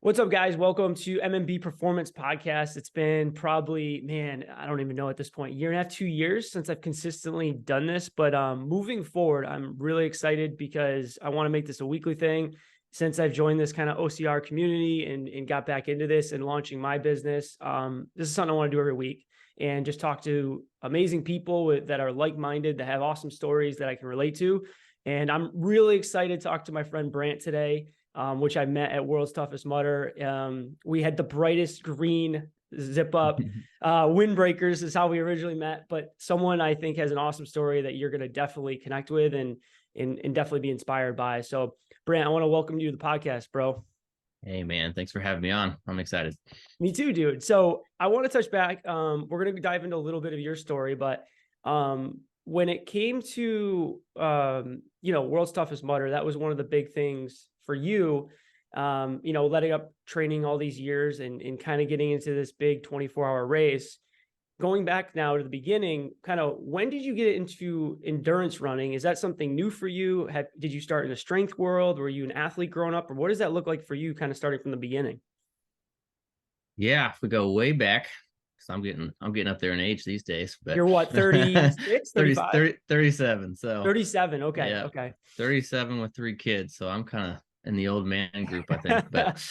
What's up, guys? Welcome to MMB Performance Podcast. It's been probably, man, I don't even know at this point, year and a half, 2 years since I've consistently done this. But moving forward, I'm really excited because I want to make this a weekly thing. Since I've joined this kind of OCR community and got back into this and launching my business, this is something I want to do every week and just talk to amazing people that are like-minded, that have awesome stories that I can relate to. And I'm really excited to talk to my friend Brant today. Which I met at World's Toughest Mudder. We had the brightest green zip up windbreakers is how we originally met, but someone I think has an awesome story that you're going to definitely connect with and definitely be inspired by. So Brant, I want to welcome you to the podcast, bro. Hey man, thanks for having me on. I'm excited. Me too, dude. So I want to touch back. We're going to dive into a little bit of your story, but when it came to, World's Toughest Mudder, that was one of the big things for you, letting up training all these years and kind of getting into this big 24-hour race. Going back now to the beginning, kind of when did you get into endurance running? Is that something new for you? Did you start in the strength world? Were you an athlete growing up? Or what does that look like for you kind of starting from the beginning? Yeah, if we go way back, because I'm getting up there in age these days. But you're what, 36, 35? 37. So 37. Okay. Yeah, okay. 37 with 3 kids. So I'm kind of in the old man group, I think. But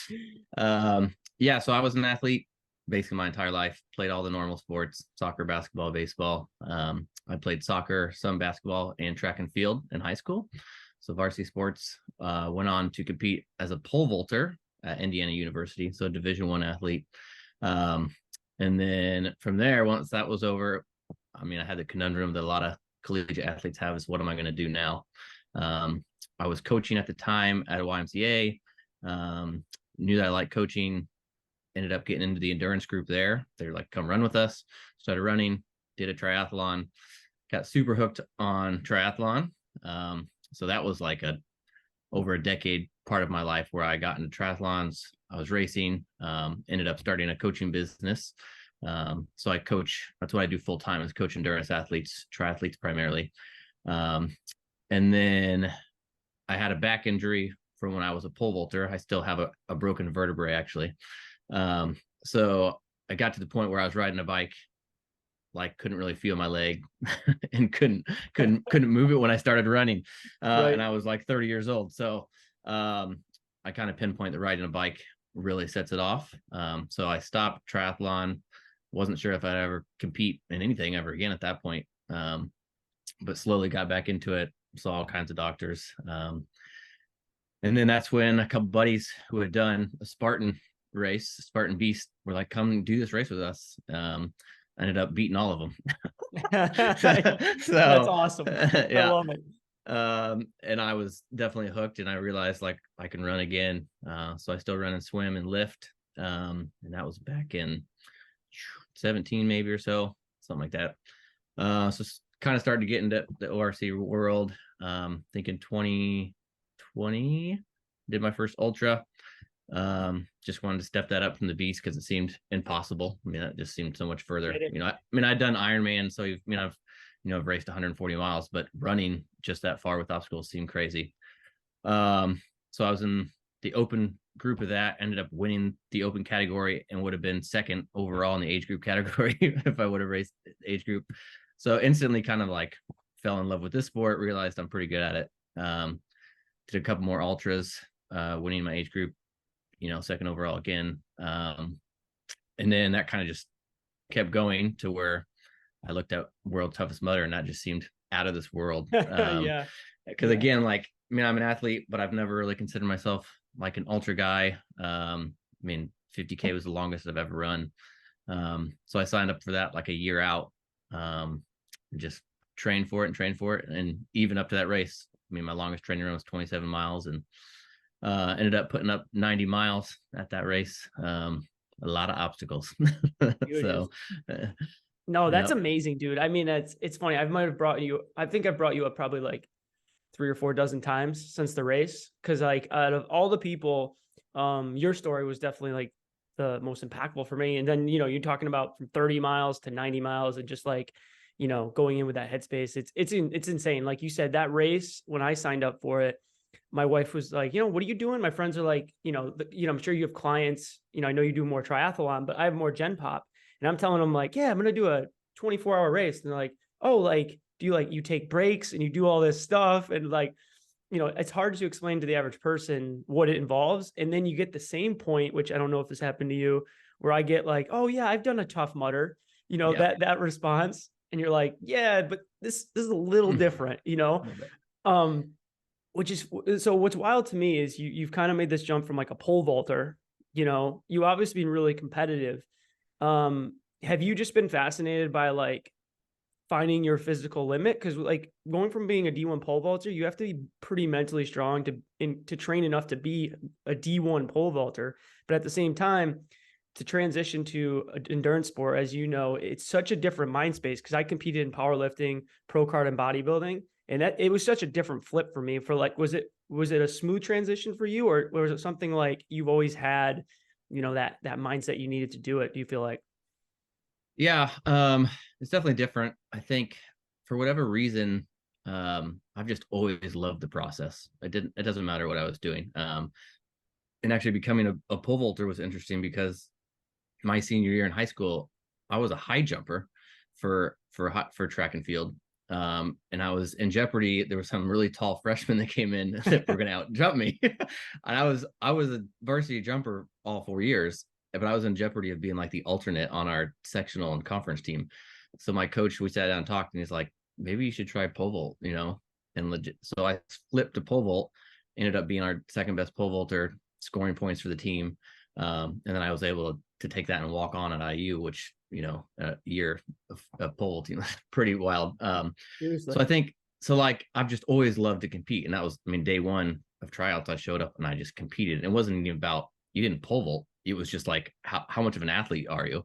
yeah, so I was an athlete basically my entire life, played all the normal sports, soccer, basketball, baseball. I played soccer, some basketball, and track and field in high school. So varsity sports. Went on to compete as a pole vaulter at Indiana University, so Division I athlete. And then from there, once that was over, I had the conundrum that a lot of collegiate athletes have is, what am I going to do now? I was coaching at the time at a YMCA, knew that I liked coaching, ended up getting into the endurance group there. They're like, come run with us. Started running, did a triathlon, got super hooked on triathlon. So that was like over a decade part of my life where I got into triathlons. I was racing, ended up starting a coaching business. So I coach, that's what I do full time, is coach endurance athletes, triathletes primarily. And then I had a back injury from when I was a pole vaulter. I still have a broken vertebrae actually. So I got to the point where I was riding a bike, like couldn't really feel my leg and couldn't move it when I started running. Right. And I was like 30 years old. So I kind of pinpoint that riding a bike really sets it off. So I stopped triathlon. Wasn't sure if I'd ever compete in anything ever again at that point. But slowly got back into it, saw all kinds of doctors. And then that's when a couple buddies who had done a Spartan race, Spartan Beast, were like, come do this race with us. I ended up beating all of them. So that's awesome. Yeah. I love it. And I was definitely hooked, and I realized like I can run again. So I still run and swim and lift. And that was back in 17 maybe or so, something like that. So kind of started to get into the ORC world. Thinking 2020 did my first ultra. Just wanted to step that up from the beast because it seemed impossible. That just seemed so much further. I'd done Ironman, so I've raced 140 miles, but running just that far with obstacles seemed crazy. So I was in the open group of that, ended up winning the open category, and would have been second overall in the age group category if I would have raced age group. So instantly kind of like fell in love with this sport, realized I'm pretty good at it. Did a couple more ultras, winning my age group, second overall again. And then that kind of just kept going to where I looked at World's Toughest Mudder, and that just seemed out of this world. Yeah. Because again, like, I'm an athlete, but I've never really considered myself like an ultra guy. 50K was the longest I've ever run. So I signed up for that like a year out, just trained for it. And even up to that race, my longest training run was 27 miles and ended up putting up 90 miles at that race. A lot of obstacles. So no, that's amazing, dude. It's funny. I think I've brought you up probably like 3 or 4 dozen times since the race. Cause like out of all the people, your story was definitely like the most impactful for me. And then, you're talking about from 30 miles to 90 miles and just like, going in with that headspace. It's insane. Like you said, that race, when I signed up for it, my wife was like, what are you doing? My friends are like, I'm sure you have clients, I know you do more triathlon, but I have more Gen Pop. And I'm telling them like, yeah, I'm going to do a 24-hour race. And they're like, oh, like, do you you take breaks and you do all this stuff? And like, it's hard to explain to the average person what it involves. And then you get the same point, which I don't know if this happened to you, where I get like, oh yeah, I've done a Tough Mudder, Yeah. that response. And you're like, yeah, but this is a little different, um, which is, so what's wild to me is you've kind of made this jump from like a pole vaulter, you obviously been really competitive. Have you just been fascinated by like finding your physical limit? Because like going from being a D1 pole vaulter, you have to be pretty mentally strong to train enough to be a D1 pole vaulter. But at the same time, to transition to an endurance sport, as you know, it's such a different mind space. Because I competed in powerlifting, pro card, and bodybuilding, and that it was such a different flip for me. For like, was it a smooth transition for you, or was it something like you've always had, that mindset you needed to do it? Do you feel like? Yeah, it's definitely different. I think for whatever reason, I've just always loved the process. It doesn't matter what I was doing. And actually becoming a pole vaulter was interesting because my senior year in high school, I was a high jumper for track and field. And I was in jeopardy. There were some really tall freshmen that came in that were going to out jump me. And I was a varsity jumper all 4 years, but I was in jeopardy of being like the alternate on our sectional and conference team. So my coach, we sat down and talked, and he's like, maybe you should try pole vault, and legit. So I flipped to pole vault, ended up being our second best pole vaulter, scoring points for the team. And then I was able to take that and walk on at IU, which, a year of pole vaulting, pretty wild. So I think, so like, I've just always loved to compete. And that was, day one of tryouts, I showed up and I just competed. It wasn't even about, you didn't pole vault. It was just like, how much of an athlete are you?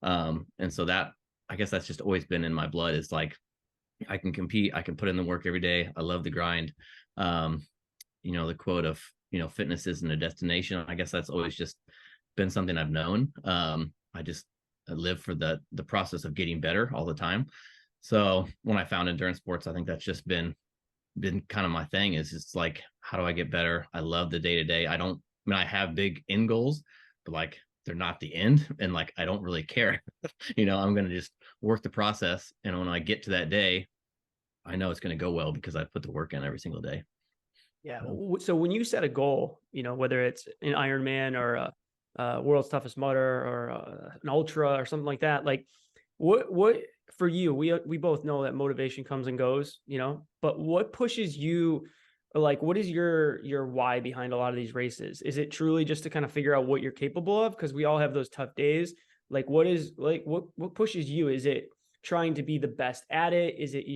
And so that, I guess that's just always been in my blood, is like, I can compete, I can put in the work every day. I love the grind. The quote of, fitness isn't a destination. I guess that's always just been something I've known. I just live for the process of getting better all the time. So when I found endurance sports, I think that's just been kind of my thing. Is it's like, how do I get better? I love the day to day. I have big end goals, but like, they're not the end. And like, I don't really care. I'm going to just work the process. And when I get to that day, I know it's going to go well because I put the work in every single day. Yeah. So when you set a goal, whether it's an Ironman or a World's Toughest Mudder or an ultra or something like that, like what for you, we both know that motivation comes and goes, but what pushes you? Like, what is your why behind a lot of these races? Is it truly just to kind of figure out what you're capable of? Because we all have those tough days. Like, what pushes you? Is it trying to be the best at it? Is it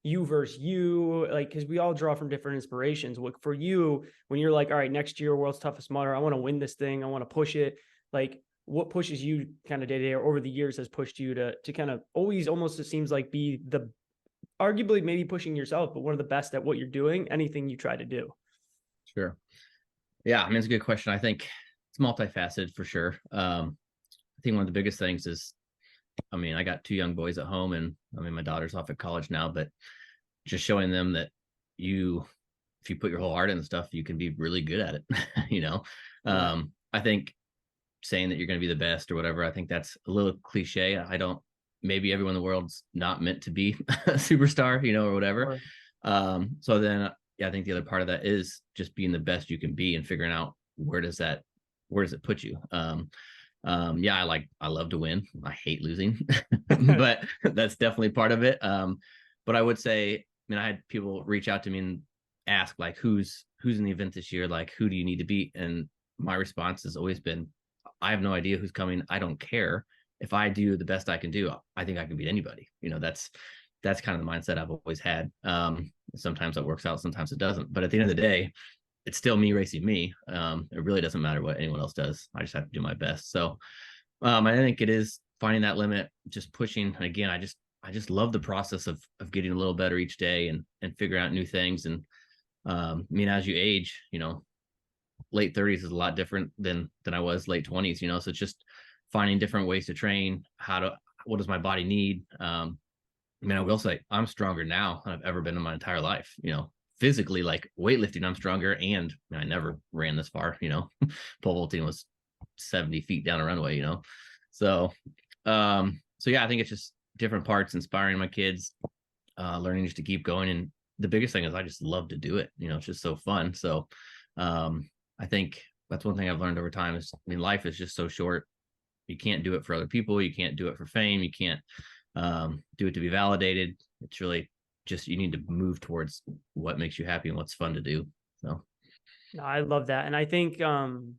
you versus you? Like, because we all draw from different inspirations. What for you, when you're like, all right, next year, World's Toughest Mudder, I want to win this thing, I want to push it. Like, what pushes you kind of day to day, or over the years has pushed you to kind of always, almost, it seems like, be the, arguably maybe pushing yourself, but one of the best at what you're doing, anything you try to do? Sure. Yeah. It's a good question. I think it's multifaceted for sure. I think one of the biggest things is, I got 2 young boys at home, and my daughter's off at college now, but just showing them that if you put your whole heart into stuff, you can be really good at it. Yeah. I think saying that you're going to be the best or whatever, I think that's a little cliche. Maybe everyone in the world's not meant to be a superstar, or whatever. Sure. So then, yeah, I think the other part of that is just being the best you can be and figuring out where does it put you? Yeah, I love to win. I hate losing, but that's definitely part of it. But I would say, I had people reach out to me and ask like, who's in the event this year? Like, who do you need to beat? And my response has always been, I have no idea who's coming. I don't care. If I do the best I can do, I think I can beat anybody. That's kind of the mindset I've always had. Sometimes it works out, sometimes it doesn't. But at the end of the day, it's still me racing me. It really doesn't matter what anyone else does. I just have to do my best. So I think it is finding that limit, just pushing. And again, I just love the process of getting a little better each day and figuring out new things. And as you age, late 30s is a lot different than I was late 20s, so it's just finding different ways to train. What does my body need? I will say I'm stronger now than I've ever been in my entire life, physically, like weightlifting, I'm stronger, and I never ran this far, pole vaulting was 70 feet down a runway, so so yeah, I think it's just different parts, inspiring my kids, learning just to keep going. And the biggest thing is I just love to do it. It's just so fun. So I think that's one thing I've learned over time is, life is just so short. You can't do it for other people. You can't do it for fame. You can't do it to be validated. It's really just, you need to move towards what makes you happy and what's fun to do. So No, I love that. And I think, to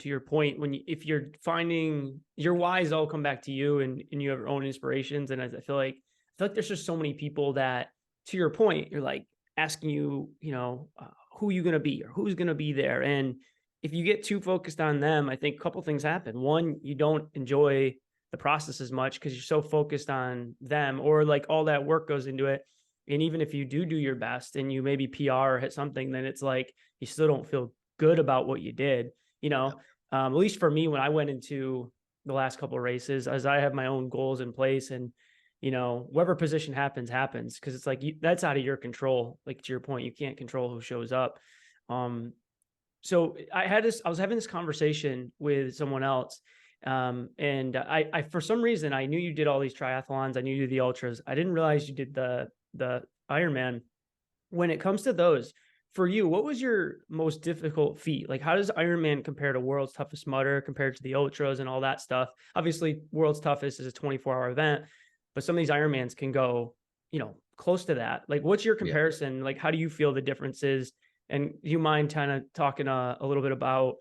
your point, if you're finding your whys all come back to you, and you have your own inspirations. And I feel like there's just so many people that, to your point, you're like asking you, who are you going to be or who's going to be there. And if you get too focused on them, I think a couple things happen. One, you don't enjoy the process as much because you're so focused on them, or like all that work goes into it. And even if you do your best and you maybe PR or hit something, then it's like, you still don't feel good about what you did, at least for me, when I went into the last couple of races, as I have my own goals in place, and, whatever position happens. Cause it's like, that's out of your control. Like, to your point, you can't control who shows up. So I was having this conversation with someone else. And I, for some reason, I knew you did all these triathlons. I knew you did the ultras. I didn't realize you did the Ironman. When it comes to those, for you, what was your most difficult feat? Like, how does Ironman compare to World's Toughest Mudder compared to the ultras and all that stuff? Obviously, World's Toughest is a 24-hour event, but some of these Ironmans can go, close to that. Like, what's your comparison? Like, how do you feel the differences? And do you mind kind of talking a little bit about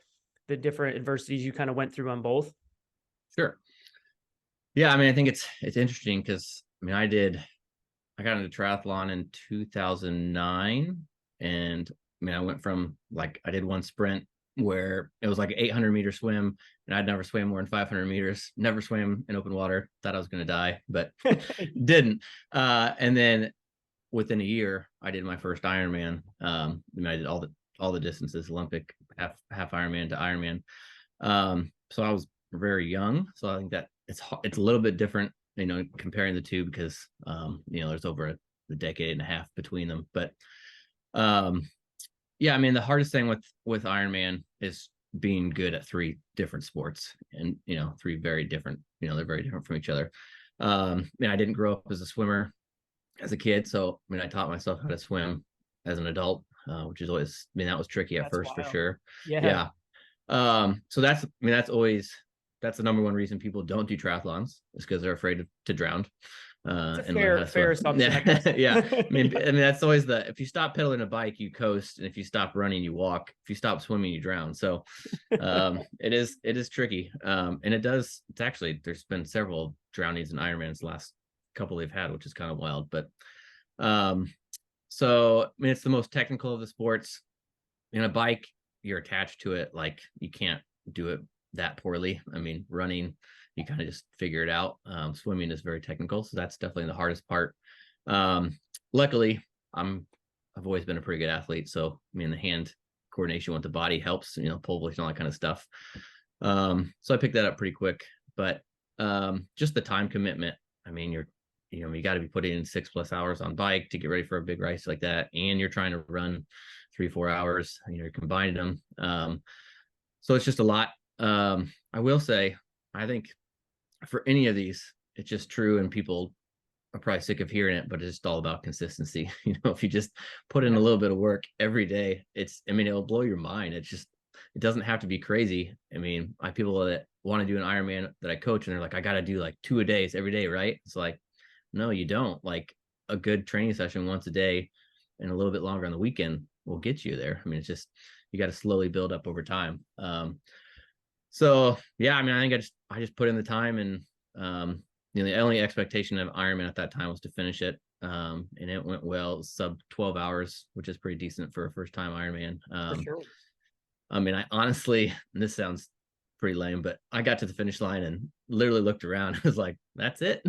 the different adversities you kind of went through on both? Sure. Yeah, I think it's interesting because I got into triathlon in 2009, and I went from, like, I did one sprint where it was like an 800-meter swim, and I'd never swam more than 500 meters, never swam in open water, thought I was going to die, but didn't. And then within a year, I did my first Ironman. I did all the distances, Olympic, half Ironman to Ironman. So I was very young. So I think that it's a little bit different, comparing the two, because there's over a decade and a half between them. But yeah, the hardest thing with Ironman is being good at three different sports, and three very different, they're very different from each other. I didn't grow up as a swimmer as a kid, so I taught myself how to swim as an adult, which is always, that was tricky at first, wild. For sure. Yeah. So that's the number one reason people don't do triathlons, is because they're afraid to drown. It's a fair assumption. Yeah. That's always if you stop pedaling a bike, you coast, and if you stop running, you walk. If you stop swimming, you drown. So it is tricky. And it's actually, there's been several drownings in Ironmans the last couple they've had, which is kind of wild. But so it's the most technical of the sports. In a bike, you're attached to it, like, you can't do it that poorly. Running, you kind of just figure it out. Swimming is very technical, so that's definitely the hardest part. Luckily, I've always been a pretty good athlete, so the hand coordination with the body helps, pole vaulting, all that kind of stuff. So I picked that up pretty quick. But just the time commitment. You got to be putting in 6+ hours on bike to get ready for a big race like that, and you're trying to run 3-4 hours, you're combining them. So it's just a lot. I will say, I think for any of these, it's just true, and people are probably sick of hearing it, but it's just all about consistency. If you just put in a little bit of work every day, it'll blow your mind. It doesn't have to be crazy. I have people that want to do an Ironman that I coach, and they're like, I got to do like 2 a days every day, right? It's like, no, you don't. Like, a good training session once a day and a little bit longer on the weekend will get you there. It's just, you got to slowly build up over time. So yeah, I think I just put in the time, and the only expectation of Ironman at that time was to finish it. And it went well. It was sub 12 hours, which is pretty decent for a first time Ironman. For sure. I honestly, and this sounds pretty lame, but I got to the finish line and literally looked around. I was like, that's it.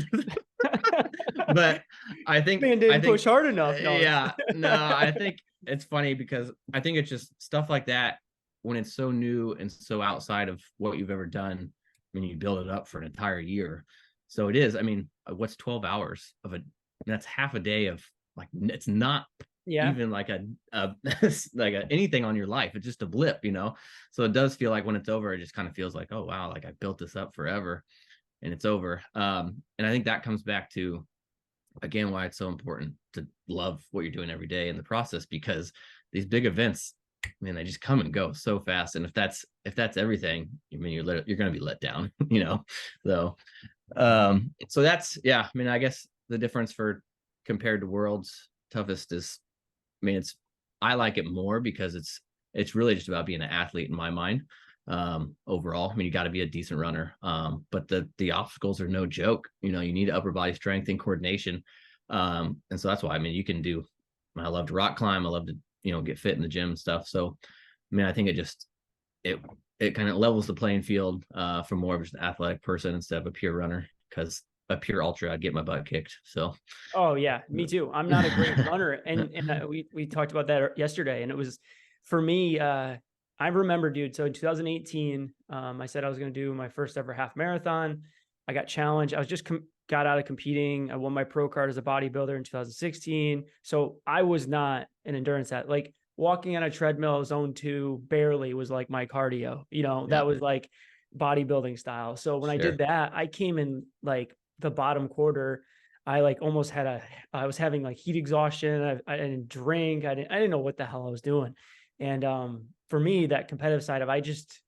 But I think push hard enough. No. Yeah, no, I think it's funny because I think it's just stuff like that, when it's so new and so outside of what you've ever done. You build it up for an entire year. So it is, what's 12 hours that's half a day of, like, it's not Yeah. even like anything on your life. It's just a blip, so it does feel like when it's over, it just kind of feels like, oh wow, like I built this up forever and it's over. And I think that comes back to, again, why it's so important to love what you're doing every day in the process, because these big events, man, they just come and go so fast. And if that's everything, I mean, you're going to be let down, so so that's, yeah, I mean, I guess the difference for compared to World's Toughest is, I mean, I like it more because it's really just about being an athlete in my mind. Overall, I mean, you got to be a decent runner. But the obstacles are no joke. You need upper body strength and coordination. And so that's why, I mean, I love to rock climb. I love to, get fit in the gym and stuff. So, I mean, I think it kind of levels the playing field for more of just an athletic person instead of a pure runner, because a pure ultra, I'd get my butt kicked. So, Oh yeah, me too. I'm not a great runner, and we talked about that yesterday, and it was for me. I remember, dude. So in 2018, I said I was going to do my first ever half marathon. I got challenged. I was just got out of competing. I won my pro card as a bodybuilder in 2016. So I was not an endurance athlete. Like walking on a treadmill zone 2 barely was like my cardio. That was like bodybuilding style. So when I did that, I came in like the bottom quarter. I like almost I was having like heat exhaustion. I didn't drink. I didn't know what the hell I was doing. And for me, that competitive side of, I just,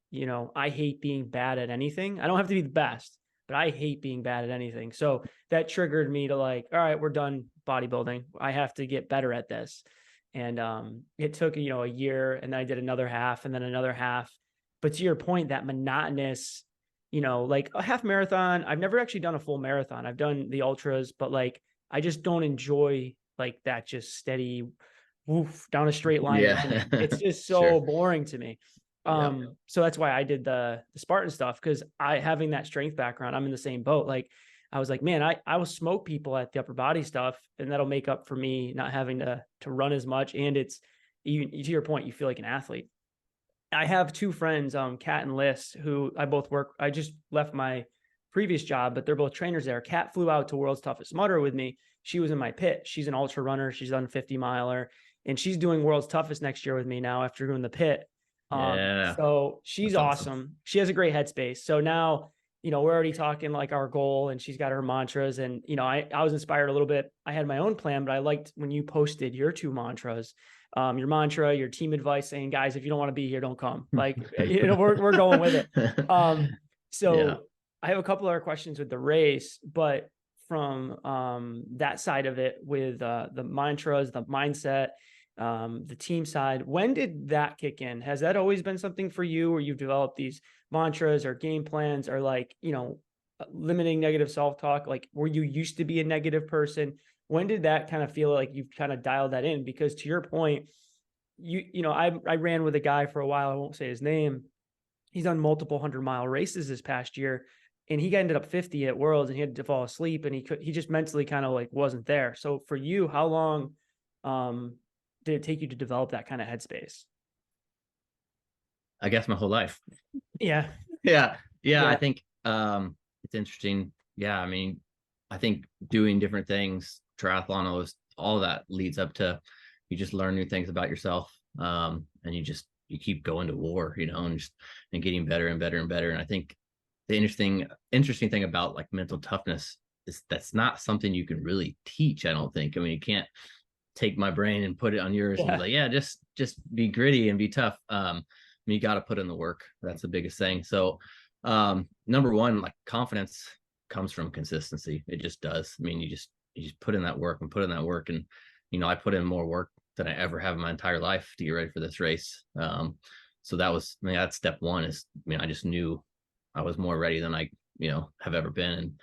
I hate being bad at anything. I don't have to be the best, but I hate being bad at anything. So that triggered me to like, all right, we're done bodybuilding. I have to get better at this. And it took, a year, and then I did another half and then another half. But to your point, that monotonous, like a half marathon, I've never actually done a full marathon. I've done the ultras, but like, I just don't enjoy like that just steady woof down a straight line running. It's just so boring to me. So that's why I did the Spartan stuff, because having that strength background, I'm in the same boat. Like I was like, man, I will smoke people at the upper body stuff, and that'll make up for me not having to run as much. And it's, even to your point, you feel like an athlete. I have two friends, Kat and Liz, who I both work. I just left my previous job, but they're both trainers there. Kat flew out to World's Toughest Mudder with me. She was in my pit. She's an ultra runner. She's done 50 miler, and she's doing World's Toughest next year with me now after doing the pit. So she's awesome. She has a great headspace. So now, we're already talking like our goal, and she's got her mantras. And, I was inspired a little bit. I had my own plan, but I liked when you posted your 2 mantras. Your mantra, your team advice, saying, guys, if you don't want to be here, don't come. Like, we're going with it. So I have a couple other questions with the race, but from that side of it, with the mantras, the mindset, the team side, when did that kick in? Has that always been something for you, where you've developed these mantras or game plans, or like, limiting negative self-talk? Like, were you used to be a negative person? When did that kind of feel like you've kind of dialed that in? Because to your point, I ran with a guy for a while. I won't say his name. He's done multiple 100-mile races this past year, and he ended up 50 at Worlds, and he had to fall asleep, and he just mentally kind of like wasn't there. So for you, how long did it take you to develop that kind of headspace? I guess my whole life. Yeah. I think it's interesting. Yeah, I mean, I think doing different things, triathlon, all that leads up to, you just learn new things about yourself, and you keep going to war, and getting better and better and better. And I think the interesting thing about like mental toughness is that's not something you can really teach. I don't think. I mean, you can't take my brain and put it on yours and be like, yeah, just be gritty and be tough. I mean, you got to put in the work. That's the biggest thing. So number one, like, confidence comes from consistency. It just does. I mean, you just put in that work and put in that work. And, I put in more work than I ever have in my entire life to get ready for this race. So that's step one. I just knew I was more ready than I, have ever been.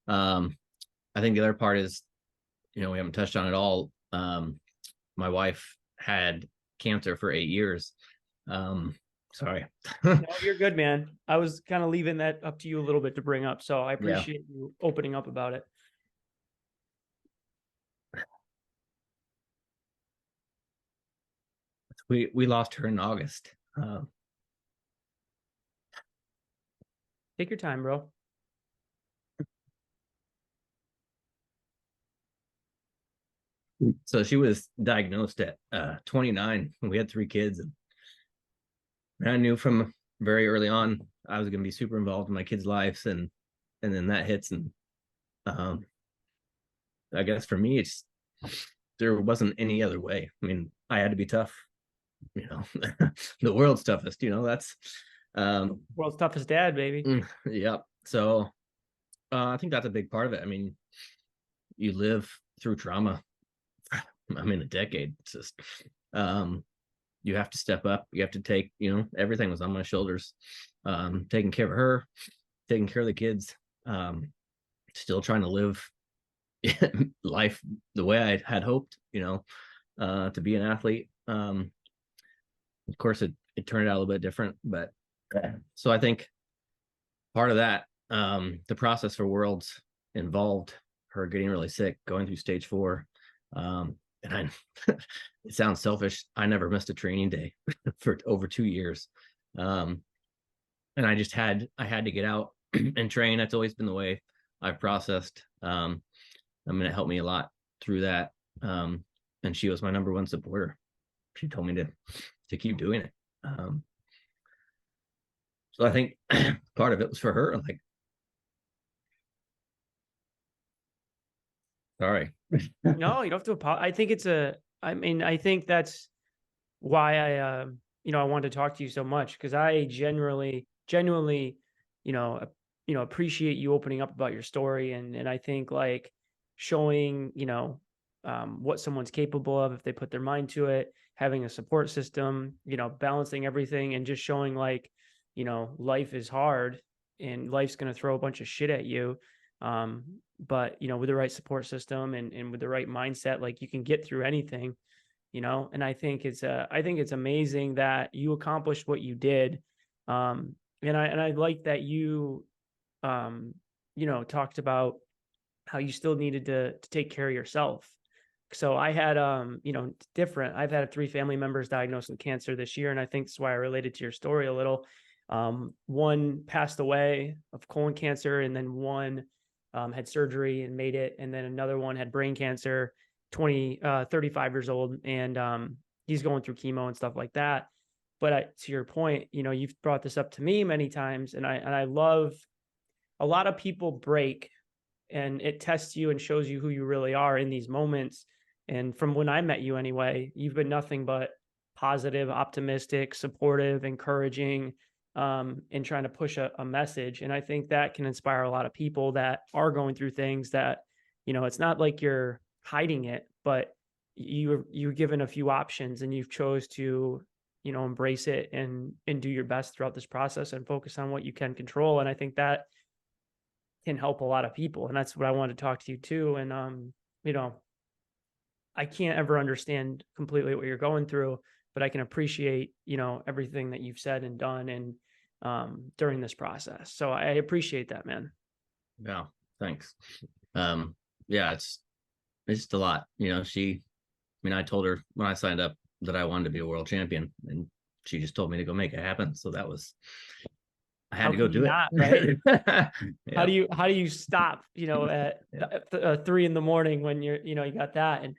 And I think the other part is, we haven't touched on it all. My wife had cancer for 8 years. Sorry. No, you're good, man. I was kind of leaving that up to you a little bit to bring up, so I appreciate you opening up about it. We lost her in August. Take your time, bro. So she was diagnosed at 29. We had 3 kids, and I knew from very early on I was going to be super involved in my kids' lives, and then that hits, and um, I guess for me, there wasn't any other way. I mean, I had to be tough, you know, the world's toughest, that's World's toughest dad, baby. yeah. So I think that's a big part of it. I mean, you live through trauma. I mean, a decade. It's just you have to step up. You have to take, everything was on my shoulders. Taking care of her, taking care of the kids, still trying to live life the way I had hoped, to be an athlete. Of course, it turned out a little bit different, but so I think part of that, the process for Worlds involved her getting really sick, going through stage 4. And it sounds selfish, I never missed a training day for over 2 years. And I had to get out and train. That's always been the way I've processed. I mean, it helped me a lot through that. And she was my number one supporter. She told me to keep doing it. So I think part of it was for her. Like, sorry. No, you don't have to apologize. I think that's why I wanted to talk to you so much, because I genuinely, appreciate you opening up about your story. And I think like showing, what someone's capable of if they put their mind to it, having a support system, balancing everything, and just showing like, life is hard and life's going to throw a bunch of shit at you. But, with the right support system and with the right mindset, like you can get through anything, and I think it's amazing that you accomplished what you did. And I like that you, talked about how you still needed to take care of yourself. So I had, I've had 3 family members diagnosed with cancer this year. And I think that's why I related to your story a little. One passed away of colon cancer, and then one had surgery and made it. And then another one had brain cancer, 35 years old. And he's going through chemo and stuff like that. But to your point, you've brought this up to me many times, and I love, a lot of people break, and it tests you and shows you who you really are in these moments. And from when I met you anyway, you've been nothing but positive, optimistic, supportive, encouraging, and trying to push a message. And I think that can inspire a lot of people that are going through things that, it's not like you're hiding it, but you're given a few options and you've chose to, embrace it and do your best throughout this process and focus on what you can control. And I think that can help a lot of people. And that's what I wanted to talk to you too. And, I can't ever understand completely what you're going through, but I can appreciate, everything that you've said and done and during this process. So I appreciate that, man. Yeah, thanks. Yeah, it's just a lot. I told her when I signed up that I wanted to be a world champion, and she just told me to go make it happen. So I had to go do it. Right? Yeah. How do you stop, at 3 a.m. when you got that? And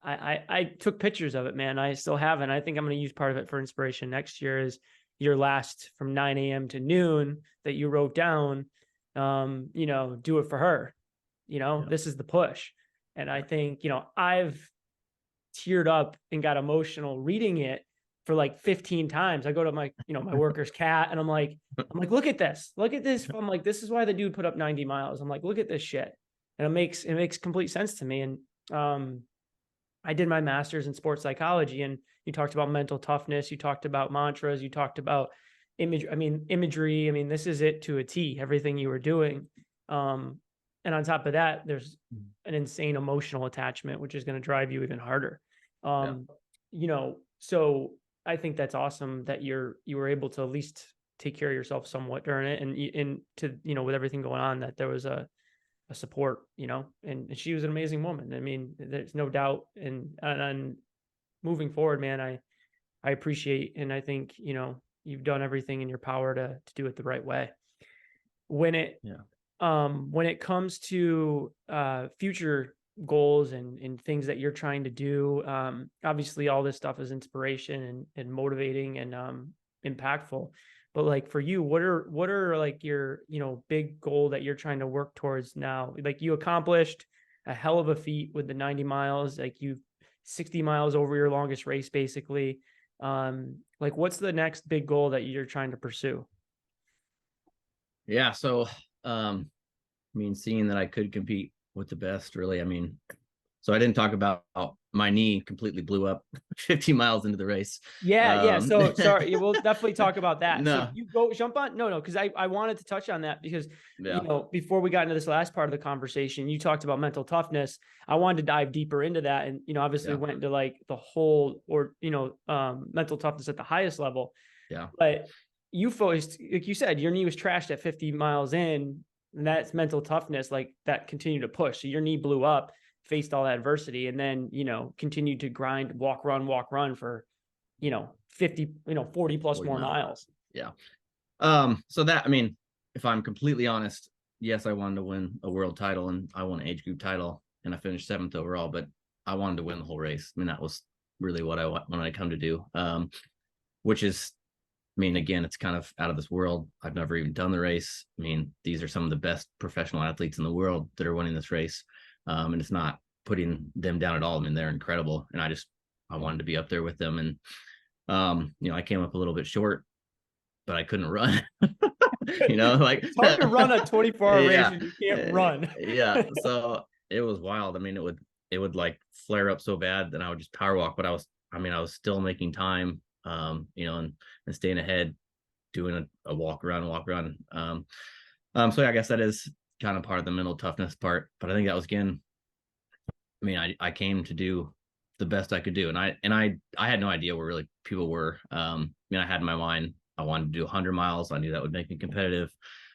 I took pictures of it, man. I still haven't. I think I'm going to use part of it for inspiration next year, is your last from 9 a.m. to noon that you wrote down, do it for her, This is the push. And I think, I've teared up and got emotional reading it for like 15 times. I go to my, my worker's cat, and I'm like, look at this. I'm like, this is why the dude put up 90 miles. I'm like, look at this shit. And it makes complete sense to me. And, I did my master's in sports psychology, and you talked about mental toughness. You talked about mantras. You talked about imagery. I mean, this is it to a T, everything you were doing. And on top of that, there's an insane emotional attachment, which is going to drive you even harder. So I think that's awesome that you were able to at least take care of yourself somewhat during it. And to, with everything going on, that there was a support, and she was an amazing woman. I mean, there's no doubt. And moving forward, man, I appreciate, and I think, you've done everything in your power to do it the right way. When it comes to future goals and things that you're trying to do. Obviously all this stuff is inspiration and motivating and impactful. But like for you, what are like your, big goal that you're trying to work towards now? Like you accomplished a hell of a feat with the 90 miles, like you 60 miles over your longest race, basically. Like what's the next big goal that you're trying to pursue? Yeah. So, seeing that I could compete with the best, really, so I didn't talk about how my knee completely blew up 50 miles into the race. Yeah. So sorry, we'll definitely talk about that. No. So you go jump on. No, because I wanted to touch on that because, Yeah. before we got into this last part of the conversation, you talked about mental toughness. I wanted to dive deeper into that. And, obviously went into like the whole mental toughness at the highest level. Yeah. But you focused, like you said, your knee was trashed at 50 miles in, and that's mental toughness, like that continued to push. So your knee blew up, faced all that adversity, and then, continued to grind, walk, run for, 50, 40 plus 40 more miles. Yeah. So that, if I'm completely honest, yes, I wanted to win a world title and I won an age group title and I finished 7th overall, but I wanted to win the whole race. That was really what I wanted to come to do. Which is, again, it's kind of out of this world. I've never even done the race. These are some of the best professional athletes in the world that are winning this race. And it's not putting them down at all. they're incredible. And I wanted to be up there with them. And, I came up a little bit short, but I couldn't run. Like it's hard to run a 24-hour race and you can't run. Yeah. So it was wild. It would like flare up so bad that I would just power walk, but I was still making time, and staying ahead, doing a walk around. So yeah, I guess that is kind of part of the mental toughness part, but I think that was, again, I came to do the best I could do. And I had no idea where really people were. I had in my mind, I wanted to do 100 miles. I knew that would make me competitive.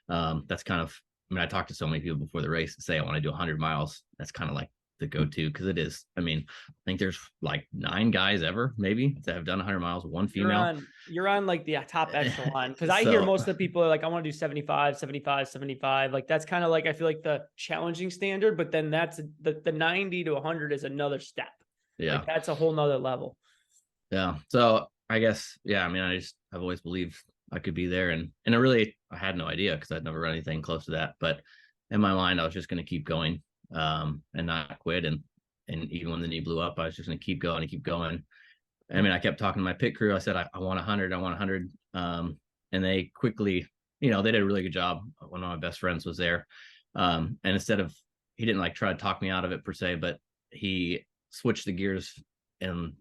That's kind of, I talked to so many people before the race and say, I want to do 100 miles. That's kind of like the go-to, because it is. I think there's like 9 guys ever maybe that have done 100 miles, 1 female. You're on like the top echelon, because I hear most of the people are like, I want to do 75. Like that's kind of like, I feel like the challenging standard, but then that's the 90 to 100 is another step. Yeah, like that's a whole nother level. Yeah. So I guess, yeah, I've always believed I could be there, and I had no idea because I'd never run anything close to that. But in my mind, I was just going to keep going, and not quit. And even when the knee blew up, I was just going to keep going and keep going. I kept talking to my pit crew. I said, I want 100. I want 100. And they quickly, they did a really good job. One of my best friends was there. And instead of, he didn't like try to talk me out of it per se, but he switched the gears and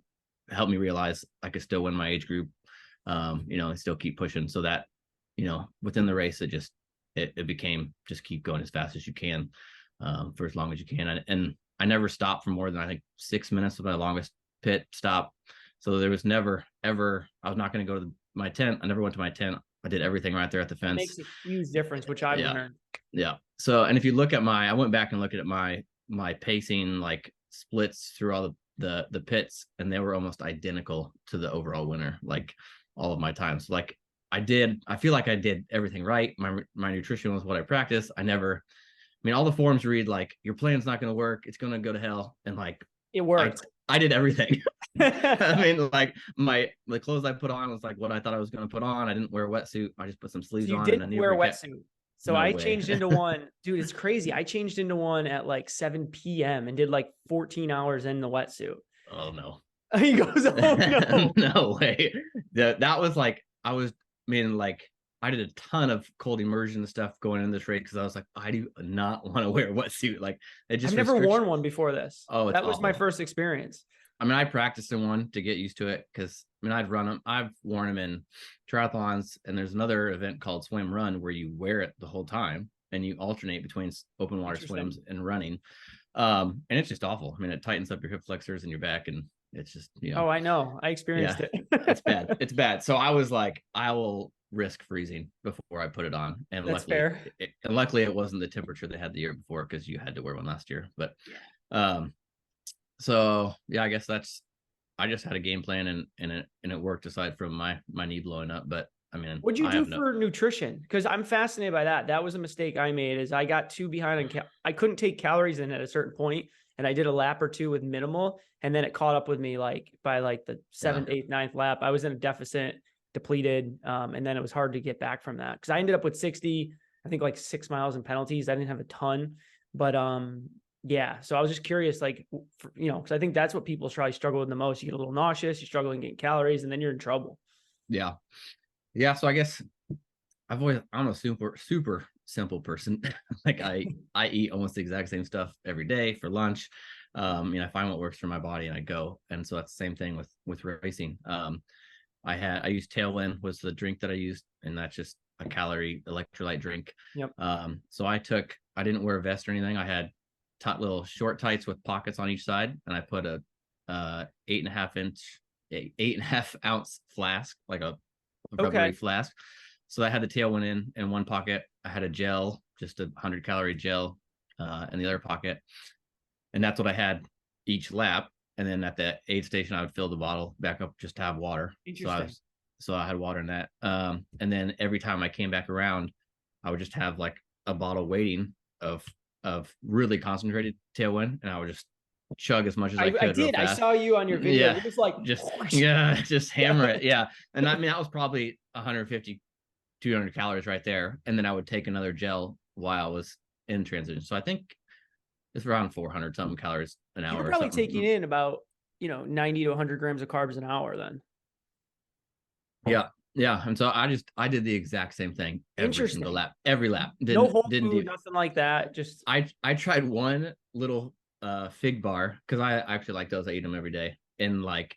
helped me realize I could still win my age group, and still keep pushing. So that, within the race, it became just keep going as fast as you can, for as long as you can. And I never stopped for more than, I think, 6 minutes was my longest pit stop. So there was never, ever, I was not going to go to my tent. I never went to my tent. I did everything right there at the fence. It makes a huge difference, which I've learned. Yeah. So, and if you look at I went back and looked at my pacing, like splits through all the pits, and they were almost identical to the overall winner, like all of my times. Like I feel like I did everything right. My nutrition was what I practiced. All the forums read like, your plan's not going to work, it's going to go to hell. And like, it worked. I did everything. Like the clothes I put on was like what I thought I was going to put on. I didn't wear a wetsuit. I just put some sleeves on. You didn't wear a wetsuit. So no I way. changed into one, dude. It's crazy. I changed into one at like 7 p.m. and did like 14 hours in the wetsuit. Oh no. He goes, oh no. No way. That was like, I did a ton of cold immersion stuff going in this race, because I was like, I do not want to wear a wetsuit. Like it just, I've never worn one before this. Oh, that was awful. My first experience. I practiced in one to get used to it, because I'd run them. I've worn them in triathlons, and there's another event called Swim Run where you wear it the whole time and you alternate between open water swims and running. And it's just awful. It tightens up your hip flexors and your back, and it's just, Oh, I know. I experienced it. It's bad. It's bad. So I was like, I will risk freezing before I put it on. And that's fair. Luckily it wasn't the temperature they had the year before, because you had to wear one last year. But so yeah, I guess I just had a game plan, and it worked, aside from my knee blowing up. But what'd you do for nutrition? Because I'm fascinated by that. That was a mistake I made, is I got too behind on I couldn't take calories in at a certain point, and I did a lap or two with minimal, and then it caught up with me like by like the 7th, 8th, 9th lap. I was in a deficit, depleted, and then it was hard to get back from that because I ended up with 60, I think like 6 miles in penalties. I didn't have a ton, but yeah. So I was just curious, like, because I think that's what people probably struggle with the most. You get a little nauseous, you're struggling getting calories, and then you're in trouble. Yeah. Yeah. So I guess I'm a super simple person. Like I eat almost the exact same stuff every day for lunch. I find what works for my body and I go. And so that's the same thing with racing. I used Tailwind was the drink that I used, and that's just a calorie electrolyte drink. Yep. So I didn't wear a vest or anything. I had little short tights with pockets on each side, and I put a 8.5 ounce flask, like a rubbery flask. So I had the Tailwind in one pocket. I had a gel, just a 100-calorie gel, in the other pocket, and that's what I had each lap. And then at the aid station, I would fill the bottle back up just to have water. So I had water in that. And then every time I came back around, I would just have like a bottle waiting of really concentrated Tailwind, and I would just chug as much as I could. I did. I saw you on your video. Yeah, it was like just hammer it. Yeah, and I mean that was probably 150, 200 calories right there. And then I would take another gel while I was in transition. So I think it's around 400 something calories an hour. You're probably taking in about 90 to 100 grams of carbs an hour then. Yeah. And so I did the exact same thing every single lap. Every lap. No whole food, nothing like that. Just I tried one little fig bar because I actually like those. I eat them every day. And like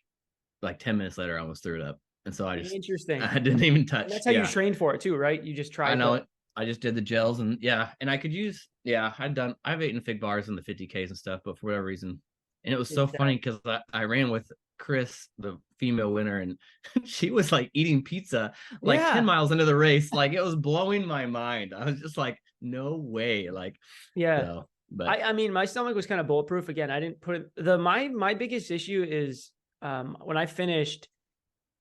10 minutes later, I almost through it up. And so I didn't even touch. And that's how you train for it too, right? You just try. I know it. I just did the gels and I could use, I've eaten fig bars in the 50Ks and stuff, but for whatever reason, and it was so funny because I ran with Chris, the female winner, and she was like eating pizza 10 miles into the race. Like it was blowing my mind. I was just like, no way. Like, so, but I mean, my stomach was kind of bulletproof. Again, I didn't put it, my biggest issue is when I finished,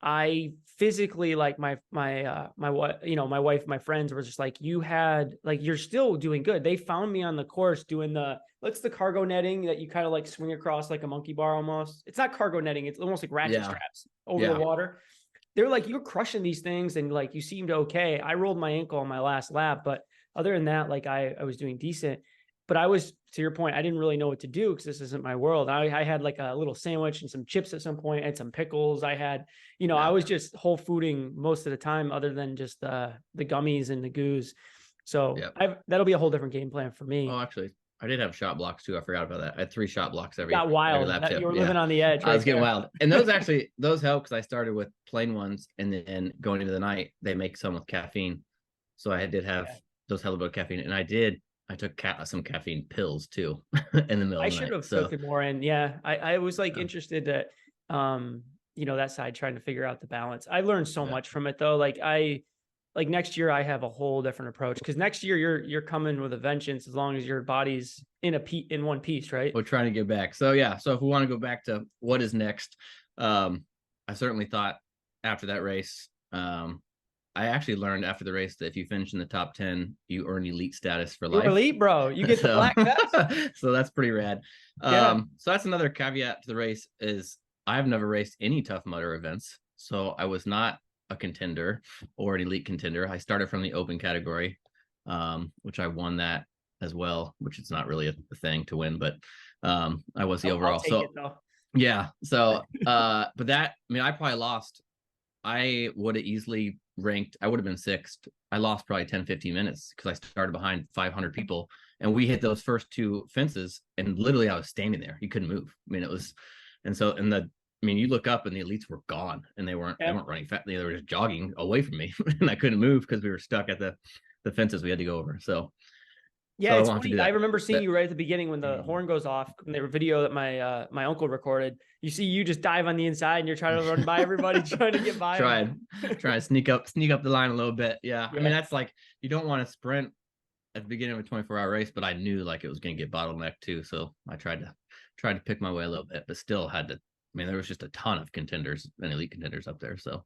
I physically, like my wife, my friends were just like, you're still doing good. They found me on the course doing what's the cargo netting that you kind of like swing across like a monkey bar almost. It's not cargo netting. It's almost like ratchet straps over the water. They're like, you're crushing these things and like, you seemed okay. I rolled my ankle on my last lap, but other than that, like I was doing decent. But I was, to your point, I didn't really know what to do because this isn't my world. I had like a little sandwich and some chips at some point. I had some pickles. I had, I was just whole fooding most of the time other than just the gummies and the goos. So that'll be a whole different game plan for me. Oh, actually, I did have shot blocks too. I forgot about that. I had 3 shot blocks every lap. You were living on the edge. I was getting wild. And those help because I started with plain ones, and then going into the night, they make some with caffeine. So I did have those hella bit of caffeine, and I took some caffeine pills too in the middle of the night. I should have took it more. And I was like interested that, that side, trying to figure out the balance. I learned so much from it though. Like next year I have a whole different approach because next year you're coming with a vengeance as long as your body's in one piece, right? We're trying to get back. So so if we want to go back to what is next, I certainly thought after that race, I actually learned after the race that if you finish in the top 10, you earn elite status for life. You're elite, bro. You get the black vest. So that's pretty rad. So that's another caveat to the race is I've never raced any Tough Mudder events. So I was not a contender or an elite contender. I started from the open category, which I won that as well, which it's not really a thing to win, but I was the overall. So but that, I mean, I probably lost. I would have easily ranked. I would have been 6th. I lost probably 10, 15 minutes because I started behind 500 people and we hit those first 2 fences and literally I was standing there. You couldn't move. I mean, it was, you look up and the elites were gone and they weren't running fast. They were just jogging away from me and I couldn't move because we were stuck at the fences we had to go over. So it's funny. I remember seeing you right at the beginning when the horn goes off in the video that my uncle recorded. You see you just dive on the inside and you're trying to run by everybody, trying to get by. Trying to sneak up the line a little bit. Yeah. I mean, that's like, you don't want to sprint at the beginning of a 24-hour race, but I knew like it was going to get bottlenecked too. So I tried to pick my way a little bit, but still had to. I mean, there was just a ton of contenders and elite contenders up there. So,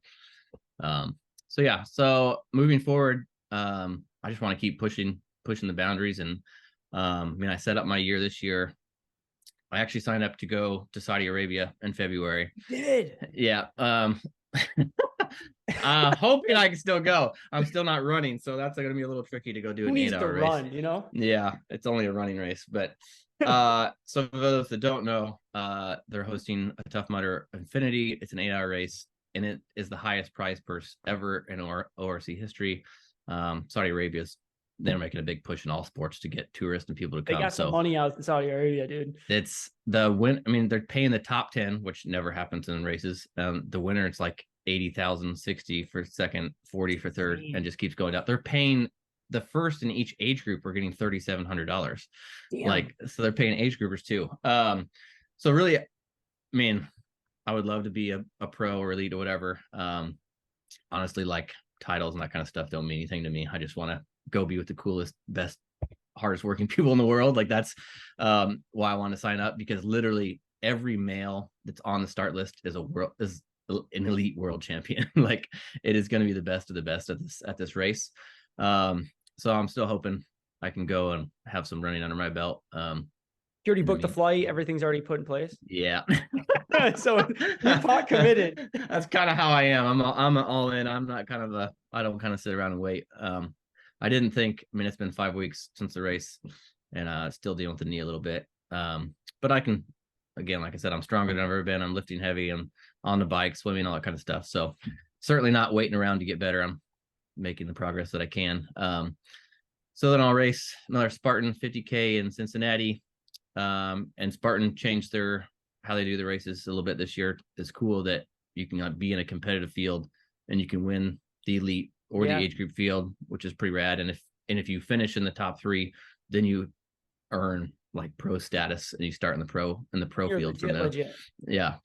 so moving forward, I just want to keep pushing the boundaries. And I set up my year this year I actually signed up to go to Saudi Arabia in February. You did. Yeah. Hoping I can still go. I'm still not running, so that's going to be a little tricky to go do Who an needs to 8-hour race. run, you know? Yeah, it's only a running race, but so for those that don't know, they're hosting a Tough Mudder Infinity. It's an 8-hour race, and it is the highest prize purse ever in ORC history. Saudi Arabia's, they're making a big push in all sports to get tourists and people to come. They got some money out in Saudi Arabia, dude. It's the win. I mean, they're paying the top 10, which never happens in races. The winner, it's like 80,000, 60 for second, 40 for third, and just keeps going up. They're paying the first in each age group are getting $3,700. Like, so they're paying age groupers too. So really, I mean, I would love to be a pro or elite or whatever. Honestly, like titles and that kind of stuff don't mean anything to me. I just want to go be with the coolest, best, hardest working people in the world. Like that's why I want to sign up, because literally every male that's on the start list is an elite world champion. Like it is going to be the best of the best at this race. So I'm still hoping I can go and have some running under my belt. You already booked the flight. Everything's already put in place. Yeah. So you're pot committed. That's kind of how I am. I'm all in. I'm not I don't kind of sit around and wait. I didn't think, I mean, it's been 5 weeks since the race and still dealing with the knee a little bit. But I can, again, like I said, I'm stronger than I've ever been. I'm lifting heavy. I'm on the bike, swimming, all that kind of stuff. So certainly not waiting around to get better. I'm making the progress that I can. So then I'll race another Spartan 50K in Cincinnati. And Spartan changed how they do the races a little bit this year. It's cool that you can be in a competitive field and you can win the elite or the age group field, which is pretty rad. And if you finish in the top 3, then you earn like pro status and you start in the pro field from there. Yeah.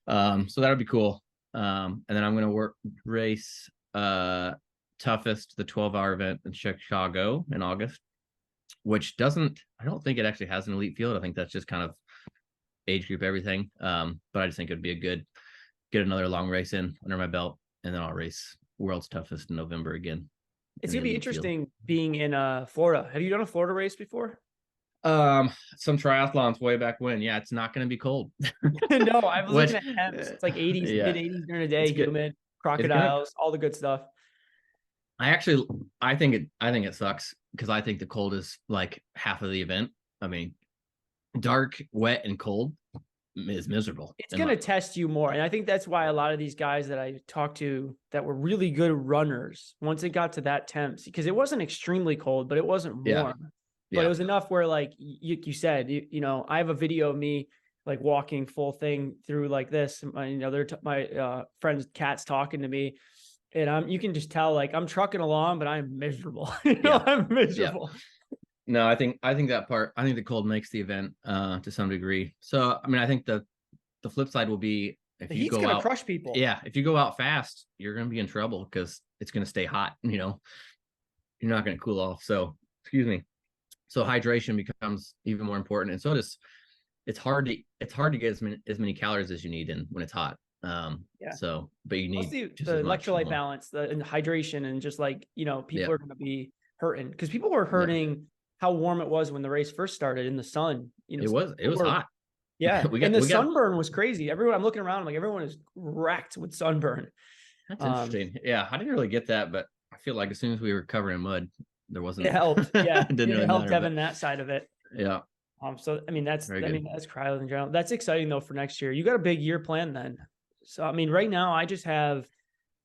So that'll be cool. And then I'm going to race Toughest, the 12-hour event in Chicago in August, which I don't think it actually has an elite field. I think that's just kind of age group everything. But I just think it'd be get another long race in under my belt, and then I'll race World's Toughest in November again. It's gonna be interesting being in Florida. Have you done a Florida race before? Some triathlons way back when. Yeah, it's not going to be cold. No, I was looking at temps. It's like 80s, mid-80s during the day, humid, crocodiles, all the good stuff. I think it sucks because I think the cold is like half of the event. I mean, dark, wet, and cold is miserable. It's going to test you more. And I think that's why a lot of these guys that I talked to that were really good runners, once it got to that temps, because it wasn't extremely cold, but it wasn't warm. But it was enough where, like you said, you know, I have a video of me like walking full thing through like this. My friend's cat's talking to me. And you can just tell, like, I'm trucking along, but I'm miserable. I'm miserable. Yeah. No, I think that part, I think the cold makes the event to some degree. So, I mean, I think the flip side will be if you go out, gonna crush people. Yeah. If you go out fast, you're going to be in trouble because it's going to stay hot. You know, you're not going to cool off. So, excuse me. So hydration becomes even more important. And so it's hard to get as many calories as you need in when it's hot. So, but you need the electrolyte balance, and hydration, and just like, you know, people are going to be hurting because people were hurting how warm it was when the race first started in the sun. You know, it was hot. Yeah. And the sunburn was crazy. I'm looking around, I'm like, everyone is wrecked with sunburn. That's interesting. Yeah. I didn't really get that, but I feel like as soon as we were covered in mud, there wasn't. It helped. Yeah. It didn't really helped matter, having that side of it. Yeah. So, I mean, that's cryo in general. That's exciting though for next year. You got a big year planned then. So, I mean, right now I just have,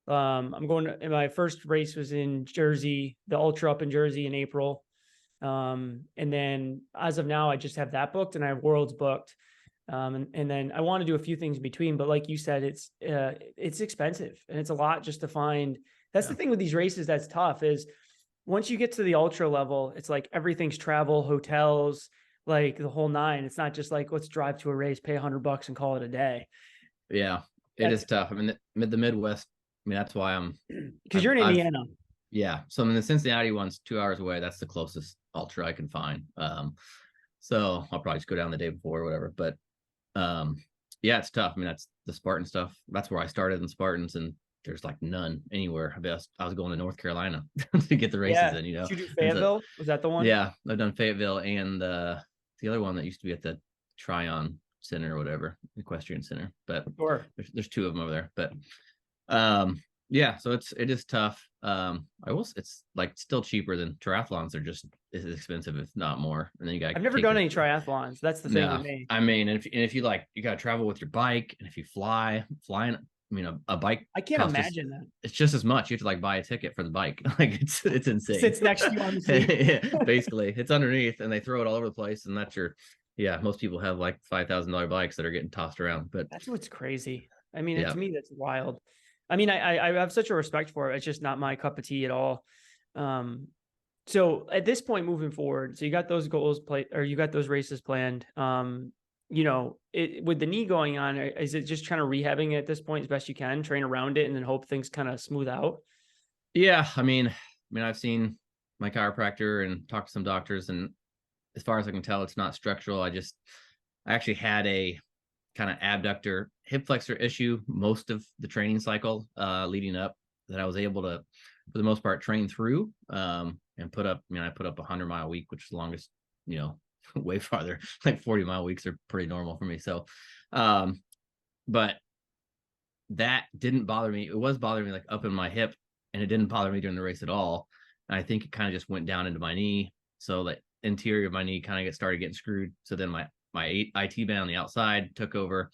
I'm going to, my first race was in Jersey, the ultra up in Jersey in April. And then as of now, I just have that booked and I have Worlds booked. And then I want to do a few things in between, but like you said, it's expensive and it's a lot just to find. That's the thing with these races that's tough is once you get to the ultra level, it's like everything's travel, hotels, like the whole nine. It's not just like, let's drive to a race, pay $100 and call it a day. Yeah. It is tough. I mean, the Midwest, I mean, that's why because you're in Indiana. Yeah. So I mean, the Cincinnati one's 2 hours away. That's the closest ultra I can find. So I'll probably just go down the day before or whatever. But yeah, it's tough. I mean, that's the Spartan stuff. That's where I started in Spartans, and there's like none anywhere. I was going to North Carolina to get the races in, you know. Did you do Fayetteville? Was that the one? Yeah. I've done Fayetteville and the other one that used to be at the Tryon Center or whatever, Equestrian Center, but Sure. there's two of them over there. But yeah, so it is tough. It's like still cheaper than triathlons. They're just as expensive, if not more. And then you got. I've never done any triathlons. That's the thing with me. I mean, and if you like, you got to travel with your bike, and if you flying, I mean, a bike. I can't imagine that. It's just as much. You have to like buy a ticket for the bike. Like it's insane. Sits next to you on the seat. Yeah, basically, it's underneath, and they throw it all over the place, and that's your. Yeah, most people have like $5,000 bikes that are getting tossed around, but that's what's crazy. I mean, to me, that's wild. I mean, I have such a respect for it. It's just not my cup of tea at all. So at this point, moving forward, so you got those goals you got those races planned. You know, with the knee going on, is it just kind of rehabbing it at this point as best you can, train around it, and then hope things kind of smooth out? Yeah, I mean, I've seen my chiropractor and talked to some doctors, and as far as I can tell, it's not structural. I actually had a kind of abductor hip flexor issue most of the training cycle leading up, that I was able to, for the most part, train through and put up. I put up 100-mile week, which is the longest, way farther. Like 40-mile weeks are pretty normal for me. So, but that didn't bother me. It was bothering me like up in my hip, and it didn't bother me during the race at all. And I think it kind of just went down into my knee. So that interior of my knee kind of started getting screwed. So then my IT band on the outside took over.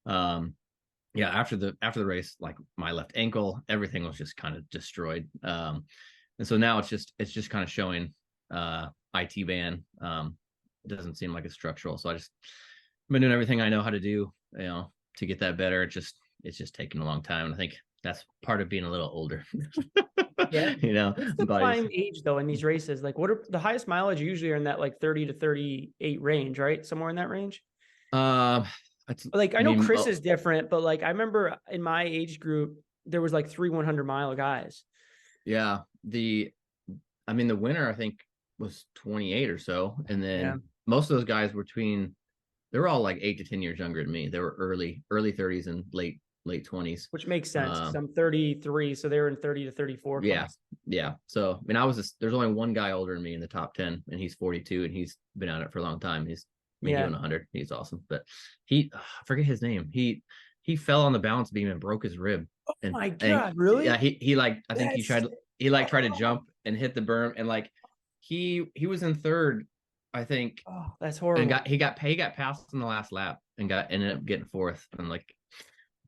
After the race, like my left ankle, everything was just kind of destroyed. And so now it's just kind of showing IT band. It doesn't seem like it's structural. So I've been doing everything I know how to do, to get that better. It's just taking a long time. And I think that's part of being a little older. Yeah. What's the prime age though in these races? Like, what are the highest mileage usually are in that like 30 to 38 range, right? Somewhere in that range. Like I know Chris is different, but like I remember in my age group there was like 3 100-mile guys. Yeah, the winner I think was 28 or so, and then most of those guys were they were all like 8 to 10 years younger than me. They were early 30s and late 20s, which makes sense. I'm 33, so they were in 30 to 34. Yeah. So there's only one guy older than me in the top 10, and he's 42, and he's been at it for a long time. He's doing 100. He's awesome, but I forget his name. He fell on the balance beam and broke his rib. Oh my God, really? Yeah, I think he tried to jump and hit the berm, and like he was in third, I think. Oh, that's horrible. And he got passed in the last lap and ended up getting fourth. And like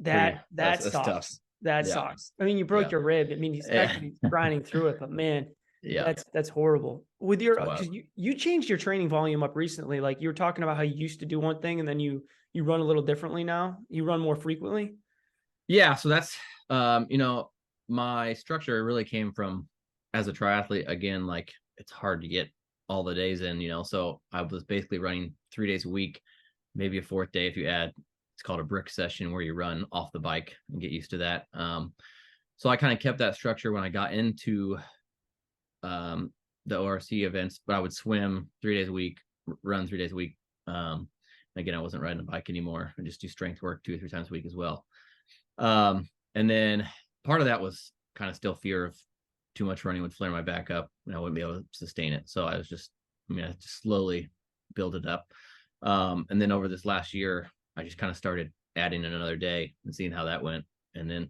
that sucks. Tough. That sucks. I mean, you broke your rib. I mean, he's actually grinding through it, but man, that's horrible. With because you changed your training volume up recently. Like you were talking about how you used to do one thing and then you run a little differently now. You run more frequently. Yeah. So that's my structure really came from, as a triathlete, again, like it's hard to get all the days in, so I was basically running 3 days a week, maybe a fourth day if you add. It's called a brick session, where you run off the bike and get used to that. So I kind of kept that structure when I got into the ORC events, but I would swim 3 days a week, run 3 days a week. Again, I wasn't riding a bike anymore. I just do strength work 2 or 3 times a week as well. And then part of that was kind of still fear of too much running would flare my back up and I wouldn't be able to sustain it. So I just slowly build it up. And then over this last year, I just kind of started adding in another day and seeing how that went. And then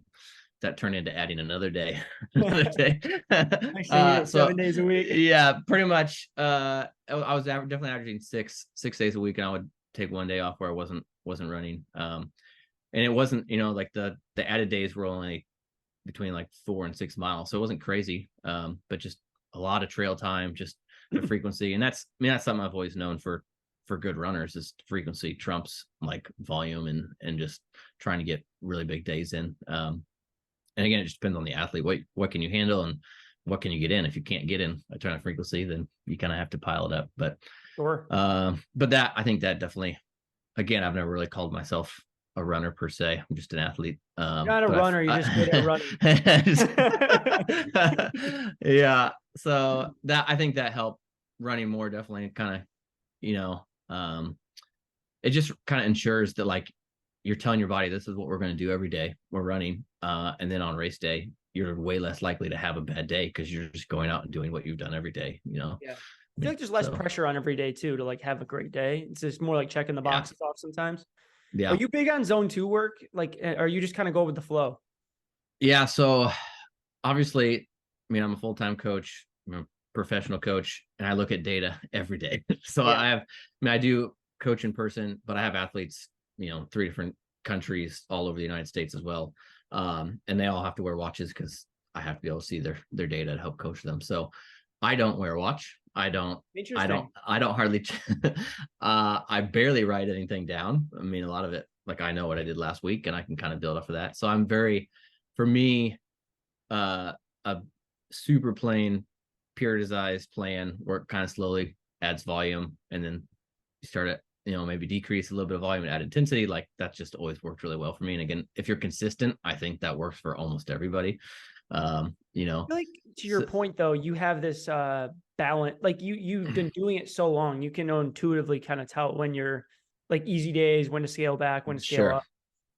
that turned into adding another day. So 7 days a week. Yeah, pretty much. I was definitely averaging six days a week, and I would take one day off where I wasn't running. And it wasn't, like the added days were only between like 4 and 6 miles. So it wasn't crazy. But just a lot of trail time, just the frequency. And that's something I've always known for good runners, is frequency trumps like volume, and just trying to get really big days in. And again, it just depends on the athlete. What can you handle and what can you get in? If you can't get in a ton of frequency, then you kind of have to pile it up. But sure. But I think that definitely, again, I've never really called myself a runner per se. I'm just an athlete. You're not a runner, you're just good at running. Yeah. So I think that helped running more, definitely kind of, it just kind of ensures that like you're telling your body, this is what we're going to do every day. We're running. And then on race day, you're way less likely to have a bad day because you're just going out and doing what you've done every day, Yeah. I feel like there's less pressure on every day too to like have a great day. It's just more like checking the boxes off sometimes. Yeah. Are you big on zone 2 work? Like, are you just kind of go with the flow? Yeah. So obviously, I mean, I'm a full-time coach, I'm a professional coach, and I look at data every day. So I do coach in person, but I have athletes, 3 different countries all over the United States as well. And they all have to wear watches because I have to be able to see their data to help coach them. So I don't wear a watch. Interesting. I don't hardly, I barely write anything down. I mean, a lot of it, like I know what I did last week and I can kind of build off of that. So for me, a super plain periodized plan where it kind of slowly adds volume, and then you start at maybe decrease a little bit of volume and add intensity. Like that's just always worked really well for me. And again, if you're consistent, I think that works for almost everybody. I feel like to your point though, you have this balance, like you've been doing it so long, you can intuitively kind of tell when you're like easy days, when to scale back, when to scale up.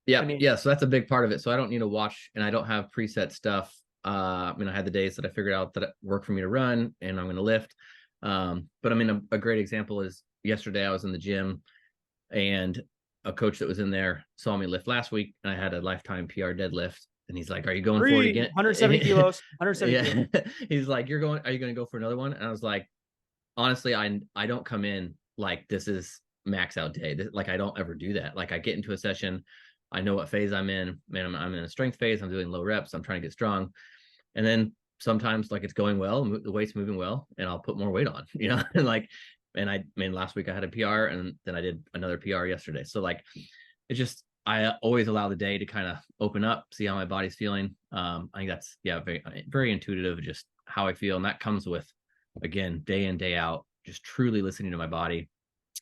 Yeah. Yeah. So that's a big part of it. So I don't need a watch and I don't have preset stuff. I had the days that I figured out that it worked for me to run and I'm going to lift. But I mean, a great example is yesterday I was in the gym and a coach that was in there saw me lift last week and I had a lifetime PR deadlift. And he's like, are you going for it again? 170 kilos, 170 kilos. He's like, are you going to go for another one? And I was like, honestly, I don't come in like this is max out day. Like I don't ever do that. Like I get into a session, I know what phase I'm in. Man, I'm in a strength phase. I'm doing low reps. I'm trying to get strong. And then sometimes like it's going well, the weight's moving well, and I'll put more weight on, and last week I had a PR and then I did another PR yesterday. So like, it's just, I always allow the day to kind of open up, see how my body's feeling. I think that's, very, very intuitive, just how I feel. And that comes with, again, day in, day out, just truly listening to my body.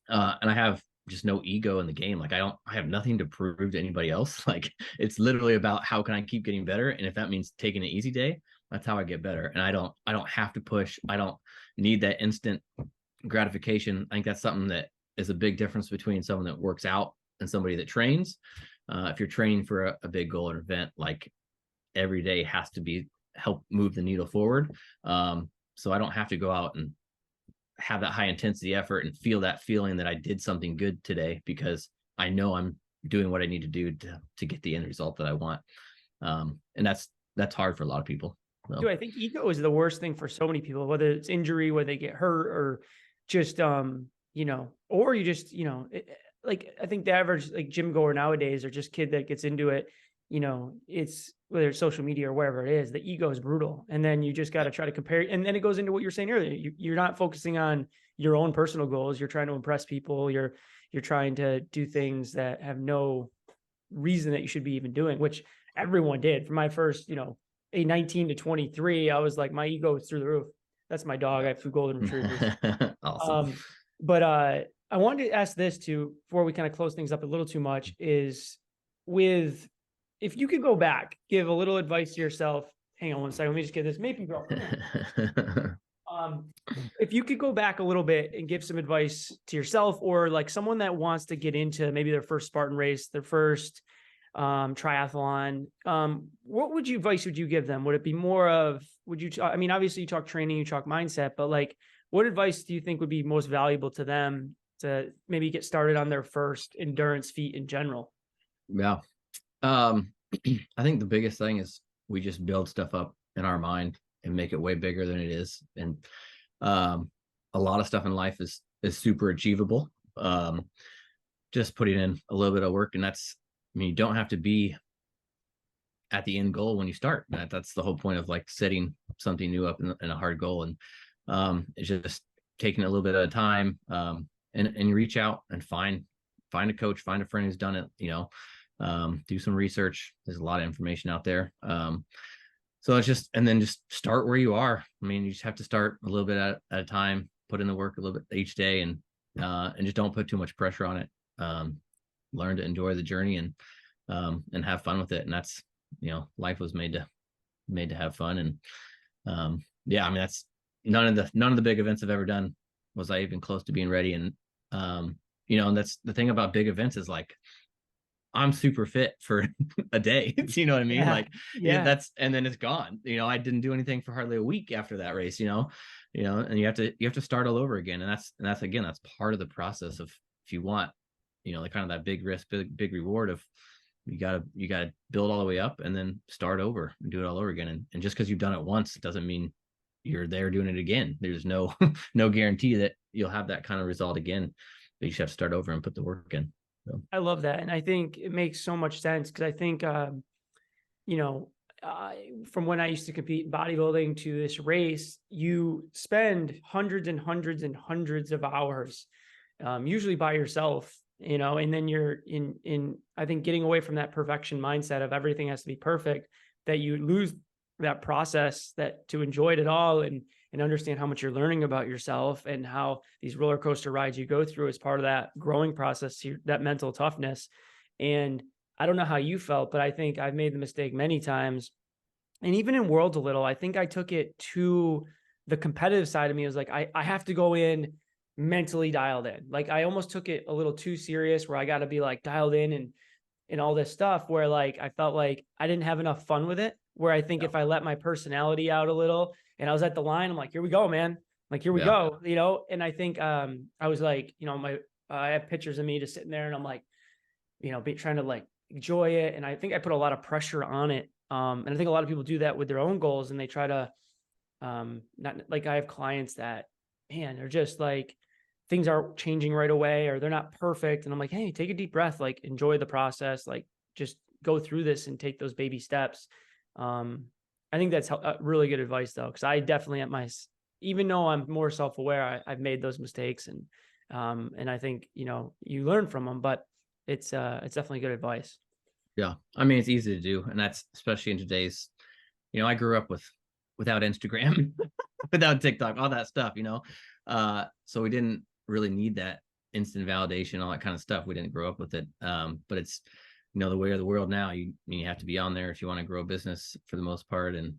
And I have just no ego in the game. Like I have nothing to prove to anybody else. Like it's literally about how can I keep getting better. And if that means taking an easy day, that's how I get better. And I don't have to push. I don't need that instant gratification. I think that's something that is a big difference between someone that works out and somebody that trains. If you're training for a big goal or event, like every day has to help move the needle forward. So I don't have to go out and have that high intensity effort and feel that feeling that I did something good today because I know I'm doing what I need to do to get the end result that I want. And that's hard for a lot of people. So. Dude, I think ego is the worst thing for so many people, whether it's injury, whether they get hurt or just, or you just, like, I think the average like gym goer nowadays or just kid that gets into it, it's whether it's social media or wherever it is, the ego is brutal. And then you just got to try to compare. And then it goes into what you're saying earlier. You're not focusing on your own personal goals. You're trying to impress people. You're trying to do things that have no reason that you should be even doing, which everyone did. For my first, a 19 to 23, I was like, my ego is through the roof. That's my dog. I have 2 golden retrievers. Awesome. But I wanted to ask this too, before we kind of close things up a little too much, is if you could go back, give a little advice to yourself. Hang on one second. Let me just get this maple girl. If you could go back a little bit and give some advice to yourself or like someone that wants to get into maybe their first Spartan race, their first triathlon, what advice would you give them? Would it be more of, obviously you talk training, you talk mindset, but like, what advice do you think would be most valuable to them to maybe get started on their first endurance feat in general? Yeah. I think the biggest thing is we just build stuff up in our mind and make it way bigger than it is. And a lot of stuff in life is super achievable. Just putting in a little bit of work, and you don't have to be at the end goal when you start. That's the whole point of like setting something new up in a hard goal. And it's just taking a little bit at a time, and you reach out and find a coach, find a friend who's done it, do some research. There's a lot of information out there. So it's just start where you are. You just have to start a little bit at a time, put in the work a little bit each day, and just don't put too much pressure on it. Learn to enjoy the journey and have fun with it. And that's, life was made to have fun. And that's none of the big events I've ever done was I even close to being ready. And and that's the thing about big events is like I'm super fit for a day. You know what I mean? Yeah. Like, that's, and then it's gone. I didn't do anything for hardly a week after that race, and you have to start all over again. And that's again, that's part of the process of, if you want, like kind of that big risk, big reward of, you gotta build all the way up and then start over and do it all over again. And just because you've done it once doesn't mean you're there doing it again. There's no no guarantee that you'll have that kind of result again, but you just have to start over and put the work in. So. I love that. And I think it makes so much sense, because I think, you know, from when I used to compete in bodybuilding to this race, you spend hundreds and hundreds and hundreds of hours, usually by yourself, and then you're I think, getting away from that perfection mindset of everything has to be perfect, that you lose that process, that to enjoy it all and understand how much you're learning about yourself, and how these roller coaster rides you go through as part of that growing process, that mental toughness. And I don't know how you felt, but I think I've made the mistake many times. And even in Worlds a little, I think I took it to the competitive side of me. It was like, I have to go in mentally dialed in. Like, I almost took it a little too serious, where I got to be like dialed in and all this stuff, where like, I felt like I didn't have enough fun with it, where I think if I let my personality out a little and I was at the line, I'm like, here we go, man. Like, here we go, and I think, I was like, I have pictures of me just sitting there, and I'm like, trying to like enjoy it. And I think I put a lot of pressure on it. And I think a lot of people do that with their own goals, and they try to, not like, I have clients that, man, they're just like, things are changing right away, or they're not perfect. And I'm like, hey, take a deep breath, like enjoy the process, like just go through this and take those baby steps. I think that's really good advice though. Cause I definitely even though I'm more self-aware, I've made those mistakes, and I think, you learn from them, but it's definitely good advice. Yeah. I mean, it's easy to do. And that's especially in today's, I grew up without Instagram, without TikTok, all that stuff, so we didn't really need that instant validation, all that kind of stuff. We didn't grow up with it. But it's, the way of the world now, you have to be on there if you want to grow a business for the most part. And,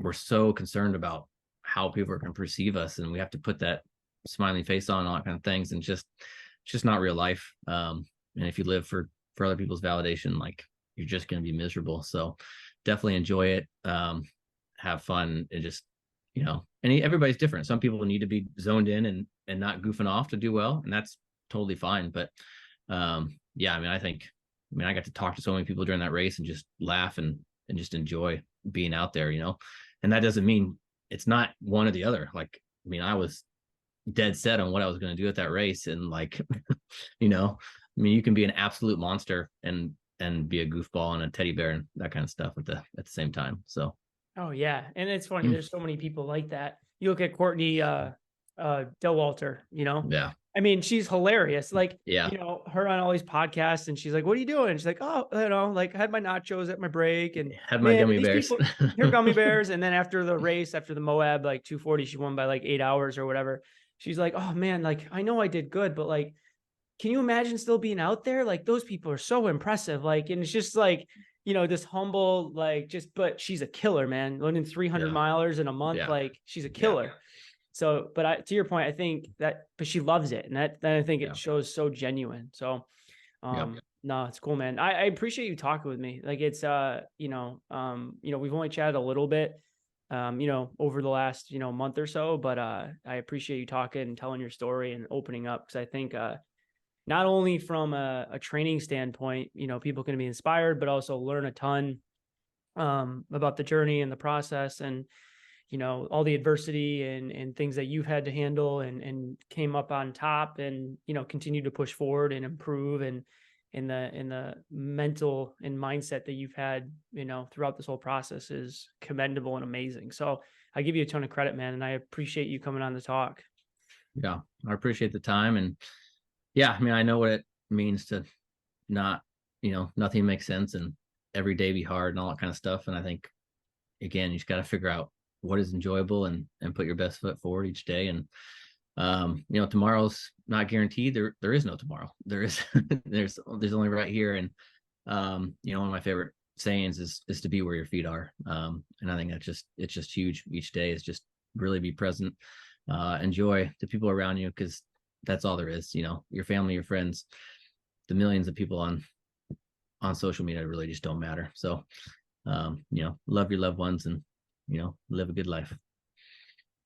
we're so concerned about how people are going to perceive us, and we have to put that smiling face on, all that kind of things. And it's just not real life. And if you live for other people's validation, like, you're just going to be miserable. So definitely enjoy it. Have fun, and just, and everybody's different. Some people need to be zoned in and not goofing off to do well, and that's totally fine. But yeah, I mean, I got to talk to so many people during that race and just laugh and just enjoy being out there, and that doesn't mean it's not one or the other. Like, I mean, I was dead set on what I was going to do at that race. And like, you can be an absolute monster and be a goofball and a teddy bear and that kind of stuff at the same time. So. Oh yeah. And it's funny. There's so many people like that. You look at Courtney, Delwalter, Yeah. I mean, she's hilarious. Like, yeah, her on all these podcasts, and she's like, what are you doing? She's like, oh, like, I had my nachos at my break, and had my gummy bears. They're gummy bears. And then after the race, after the Moab, like 240, she won by like 8 hours or whatever. She's like, oh man, like, I know I did good, but like, can you imagine still being out there? Like, those people are so impressive. Like, and it's just like, this humble, like, but she's a killer, man. Running 300 milers in a month. Like, she's a killer. Yeah. So, but to your point, I think but she loves it. And that I think it shows so genuine. So, no, it's cool, man. I appreciate you talking with me. Like, it's, we've only chatted a little bit, over the last, month or so, but, I appreciate you talking and telling your story and opening up. Cause I think, not only from a training standpoint, people can be inspired, but also learn a ton, about the journey and the process, and, all the adversity and things that you've had to handle and came up on top, and, continue to push forward and improve, and in the mental and mindset that you've had, throughout this whole process is commendable and amazing. So I give you a ton of credit, man. And I appreciate you coming on the talk. Yeah. I appreciate the time. And yeah, I mean, I know what it means to not, nothing makes sense, and every day be hard and all that kind of stuff. And I think, again, you just got to figure out what is enjoyable and put your best foot forward each day. And, tomorrow's not guaranteed. There is no tomorrow. There's only right here. And, one of my favorite sayings is to be where your feet are. And I think it's just huge. Each day is just really be present, enjoy the people around you, because that's all there is. Your family, your friends, the millions of people on social media really just don't matter. So, love your loved ones, and, live a good life.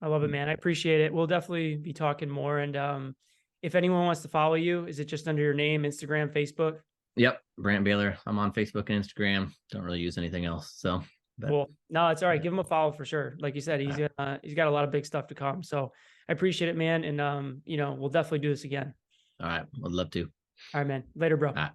I love it, man. I appreciate it. We'll definitely be talking more. And if anyone wants to follow you, is it just under your name, Instagram, Facebook? Yep, Brant Bahler. I'm on Facebook and Instagram. Don't really use anything else. So, Cool. No, it's all right. Give him a follow for sure. Like you said, he's got a lot of big stuff to come. So I appreciate it, man. And we'll definitely do this again. All right, would love to. All right, man. Later, bro. All right.